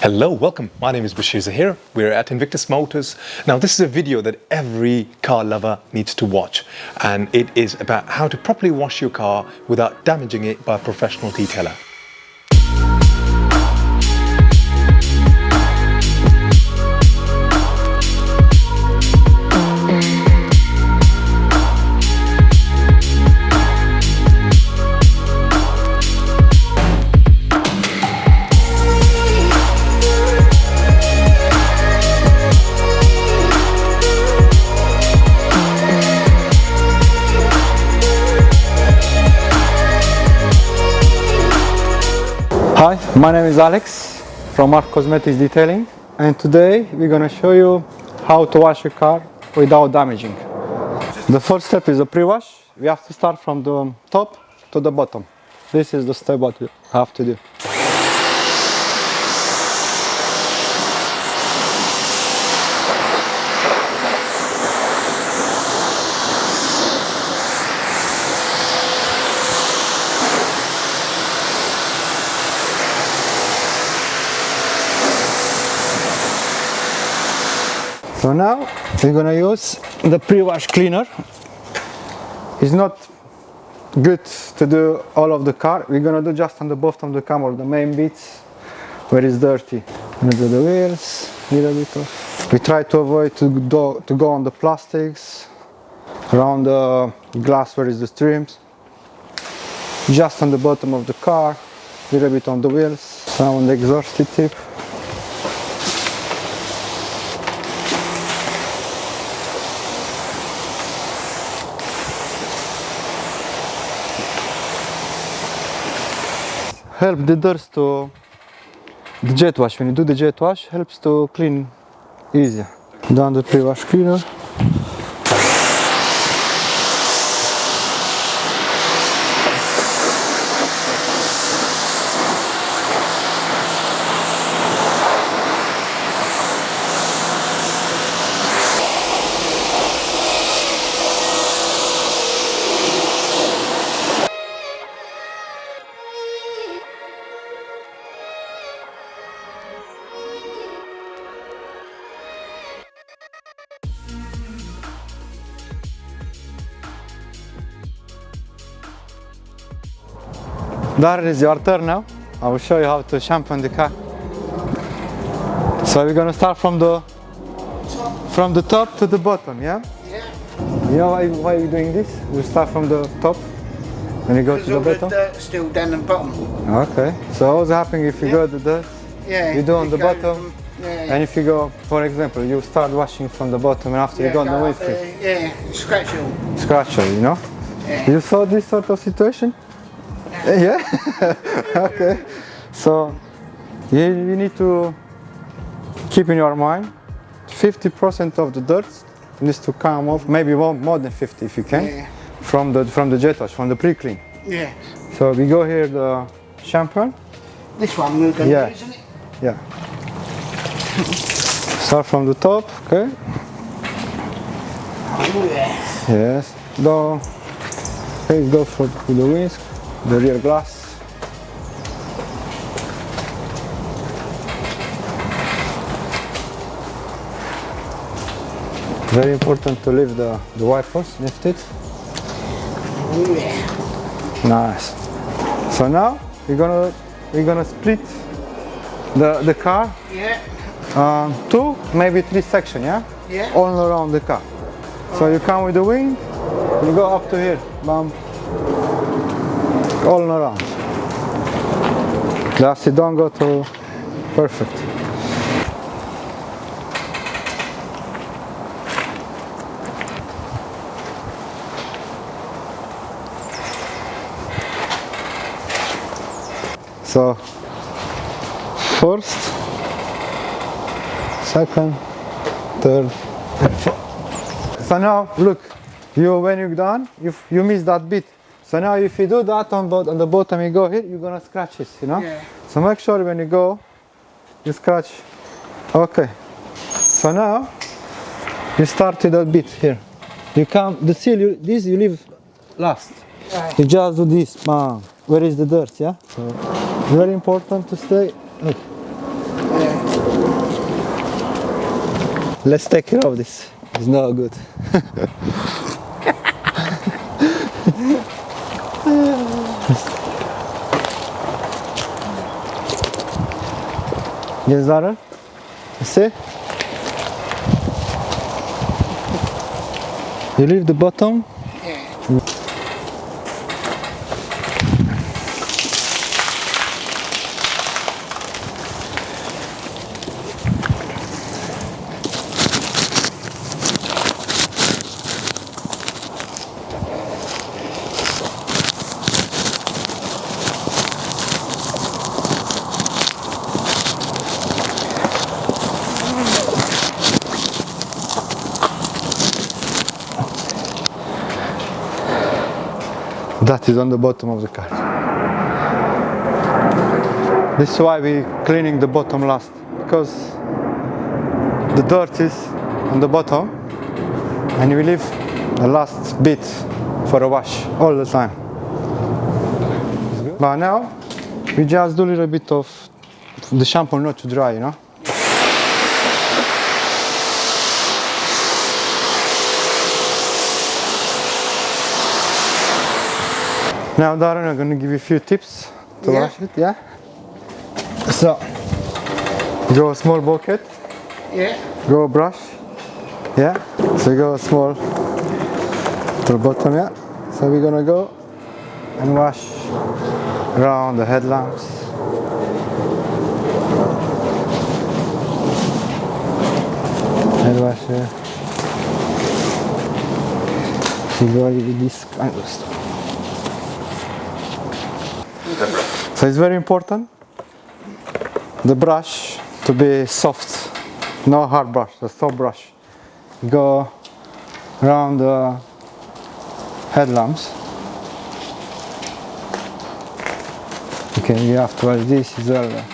Hello, welcome. My name is Bashir Zahir. We're at Invictus Motors. Now, this is a video that every car lover needs to watch, and it is about how to properly wash your car without damaging it by a professional detailer. Hi, my name is Alex from Art Cosmetic Detailing, and today we're going to show you how to wash your car without damaging. The first step is a pre-wash. We have to start from the top to the bottom. This is the step what we have to do. So now we're gonna use the pre-wash cleaner. It's not good to do all of the car. We're gonna do just on the bottom of the car, or the main bits where it's dirty. We're gonna do the wheels, little bit of. We try to avoid to go on the plastics, around the glass where is the trims. Just on the bottom of the car, little bit on the wheels, some on the exhaust tip. Help the dirt to the jet wash. When you do the jet wash, helps to clean easier. Done the pre-wash cleaner. Darren, is your turn now. I will show you how to shampoo the car. So we're gonna start from the top to the bottom, yeah? Yeah. You know why we're doing this? We start from the top and you go to the bottom. The dirt's still down the bottom. Okay. So what's happening if you go to the dirt? Yeah. You do on the go bottom. Yeah. And if you go, for example, you start washing from the bottom and after you go on the windscreen. Yeah, scratch it all. Scratch it, you know? Yeah. You saw this sort of situation? Yeah? Okay. So you need to keep in your mind 50% of the dirt needs to come off, maybe more than 50 if you can, Yeah. from the jet wash, from the pre-clean. Yeah. So we go here the shampoo. This one we're going Yeah. to use, isn't it? Yeah. Start from the top, okay? Oh yeah. Yes. Go for the wings, the rear glass. Very important to leave the wipers lifted. Oh yeah. Nice. So now we're gonna split the car Yeah. 2, maybe 3 sections, yeah? Yeah. All around the car. So you come with the wing, you go up to here, bam, all around. That's it, don't go to perfect. So first, second, third, and fourth. So now look, when you're done, you miss that bit. So now if you do that on the bottom, you go here, you're gonna scratch it, you know? Yeah. So make sure when you go, you scratch. Okay. So now you start with that bit here. You come, the seal, you leave last. Right. You just do this, bam. Where is the dirt, yeah? So very important to stay. Look. Yeah. let's take care of this. It's not good. Yes, Darren? You see? You leave the bottom. Yeah. That is on the bottom of the car. This is why we're cleaning the bottom last, because the dirt is on the bottom and we leave the last bit for a wash all the time. But now we just do a little bit of the shampoo not to dry, you know. Now Darren, I'm going to give you a few tips to wash it, yeah? So, go a small bucket, Yeah. go a brush, yeah? So go small to the bottom, yeah? So we're going to go and wash around the headlamps. Head wash here. So you go with this kind of stuff. So it's very important the brush to be soft, no hard brush, a soft brush. Go around the headlamps. Okay, you have to wash this as well.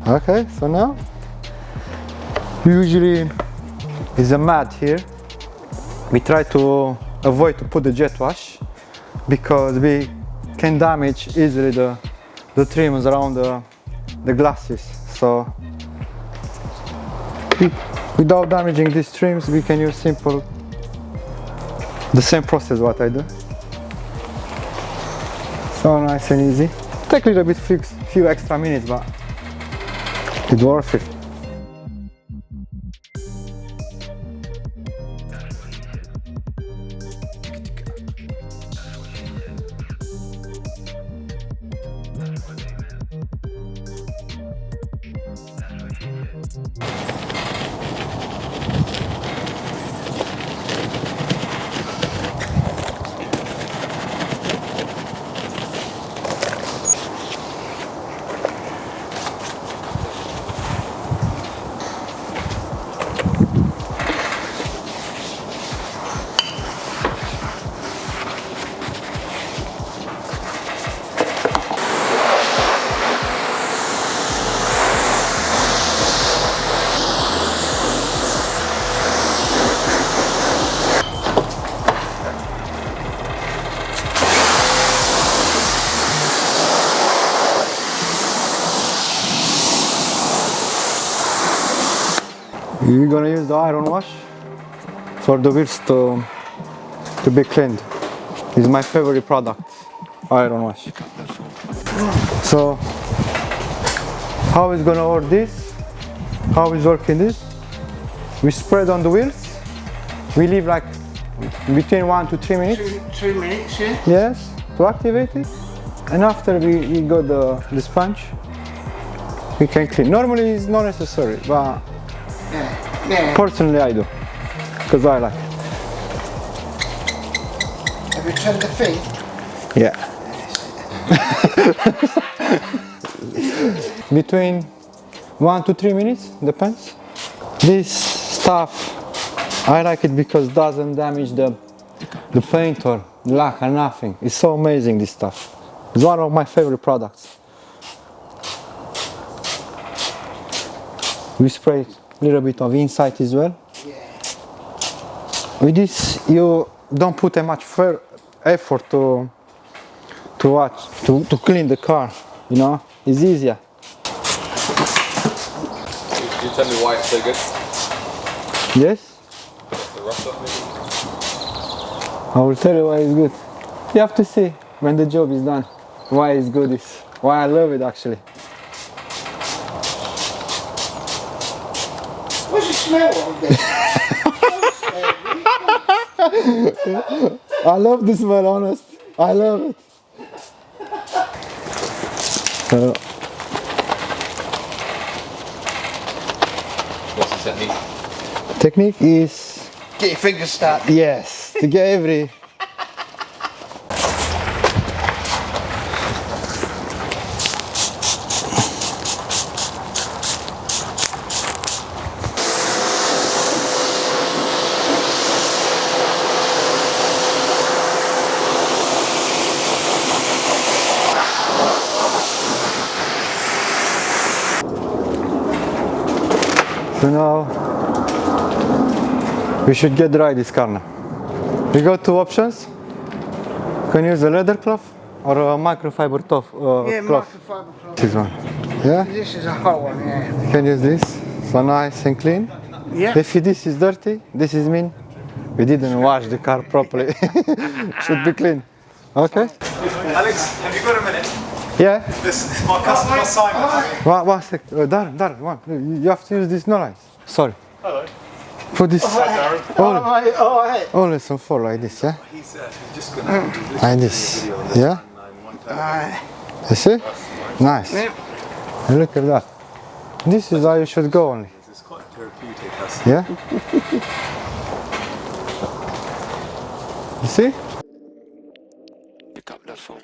Okay, so now usually is a mat here. We try to avoid to put the jet wash because we can damage easily the trims around the glasses. So without damaging these trims, we can use the same process what I do. So nice and easy. Take a little bit, few extra minutes, but it's worth it. You're gonna use the iron wash for the wheels to be cleaned. It's my favorite product, iron wash. So, how is gonna work this? How is working this? We spread on the wheels. We leave like between 1 to 3 minutes. 3 minutes, yeah? Yes, to activate it. And after we got the sponge, we can clean. Normally it's not necessary, but Yeah. personally I do, because I like it. Have you turned the feet? Yeah. Between 1 to 3 minutes, depends. This stuff, I like it because it doesn't damage the paint or the lacquer, nothing. It's so amazing, this stuff. It's one of my favorite products. We spray it little bit of inside as well. Yeah. With this, you don't put that much effort to clean the car. You know, it's easier. Can you tell me why it's so good? Yes, The rust off maybe? I will tell you why it's good. You have to see when the job is done why it's good. Is why I love it actually. What's the smell of this? I love the smell, honest. I love it. So, What's the technique? technique is Get your fingers stuck. yes to get every. So now we should get dry this car now. We got two options. You can use a leather cloth or a microfiber cloth. Yeah, cloth. microfibre cloth. This one. Yeah, This is a hot one, yeah. you can use this. So nice and clean. Yeah. If this is dirty, this is mean we didn't wash the car properly. Should be clean. Okay. Alex, have you got a minute? Yeah. This is my customer Simon. One sec. Darren, one. You have to use this noise. Sorry. Hello. Put this. Alright. Only some four like this, yeah. He's just gonna do this. Like this. Yeah. Alright. You see? Nice. Yeah. And look at that. This is how you should go only. It's quite therapeutic. Yeah? You see? Pick up the phone.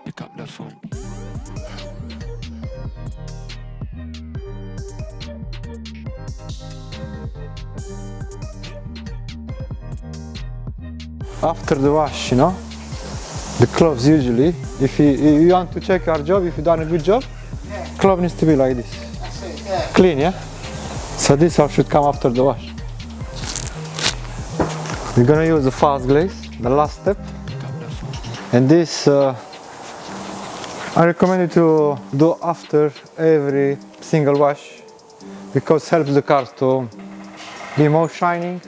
Pick up the phone. After the wash, you know, the clothes usually, if you want to check your job, if you've done a good job, clothes needs to be like this. That's it, yeah. Clean, yeah? So this all should come after the wash. We're gonna use the fast glaze, the last step. And this I recommend you to do after every single wash because it helps the cars to be more shining,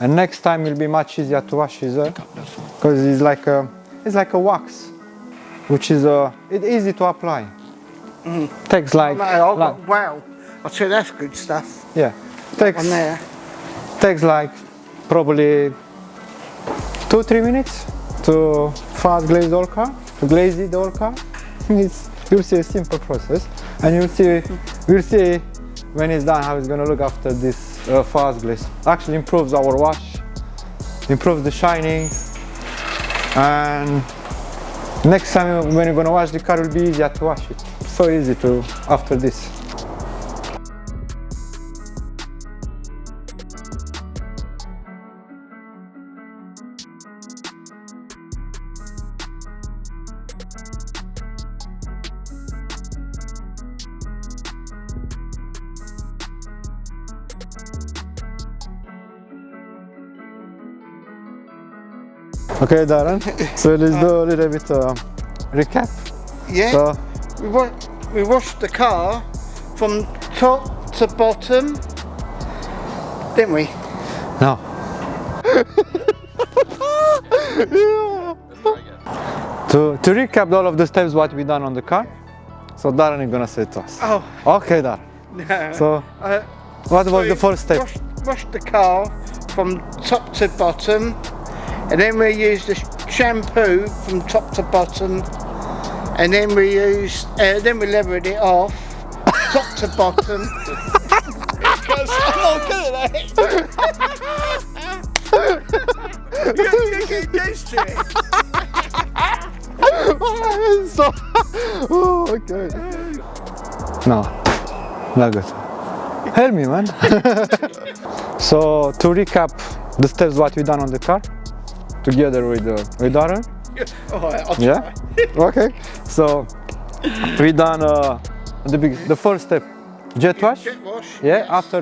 and next time will be much easier to wash as well because it's like a wax, which is it's easy to apply. Takes like, Wow. I'll tell you, that's good stuff yeah, takes on there. takes like probably 2-3 minutes to fast glaze the whole car, to glaze it the whole car. You'll see a simple process, and we'll see when it's done how it's gonna look after this fast glaze. Actually improves our wash, improves the shining, and next time when you're gonna wash the car, it will be easier to wash it. So easy to after this. Okay, Darren. So let's do a little bit recap. Yeah. So We washed the car from top to bottom, didn't we? no. To recap all of the steps what we done on the car. So Darren is gonna say it to us. Oh. Okay, Darren. No. So what was the first step? Washed the car from top to bottom, And then we use the shampoo from top to bottom, and then we use, then we levered it off, top to bottom. Because I'm not good at that. You're getting used to it. So, oh, okay. No, not good. Help me, man. So to recap the steps what we done on the car together with Darren. Alright, I'll Yeah. Okay. So we done the first step, jet wash. Jet wash. Yeah. Yes. After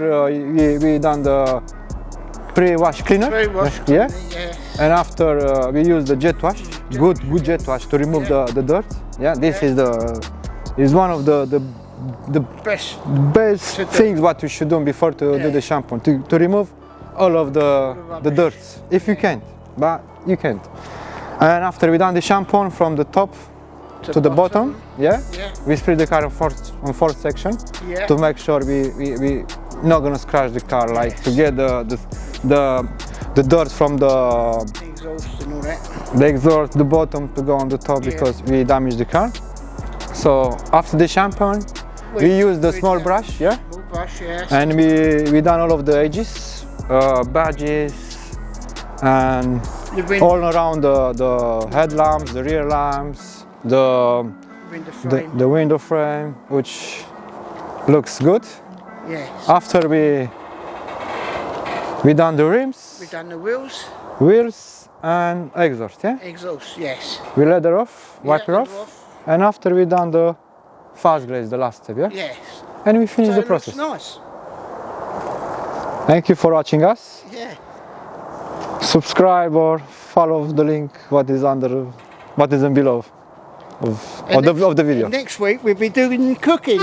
we done the pre-wash cleaner. Very wash. Yeah. Yeah. And after we use the jet wash, good jet wash to remove the dirt. Yeah. This is one of the Best. best To do. things what you should do before to do the shampoo, to remove all of the dirt, if you can, but you can't. And after we done the shampoo from the top to the bottom, yeah, we split the car on fourth section to make sure we not gonna scratch the car, like to get the dirt from the Exhaust and all that. exhaust, the bottom to go on the top because we damaged the car. So after the shampoo, we use the small brush, yeah, Small brush, yes. and we done all of the edges, badges, and all around the headlamps, the rear lamps, the window frame, which looks good. Yes. After we done the rims, We've done the wheels, wheels, and exhaust, yeah. exhaust, yes. We leather off, wipe it Yeah, off, and after we done the fast glaze, the last step, yeah. Yes. And we finish So the it looks process. nice. Thank you for watching us. Yeah. Subscribe or follow the link what is in below of the video. Next week we'll be doing cooking.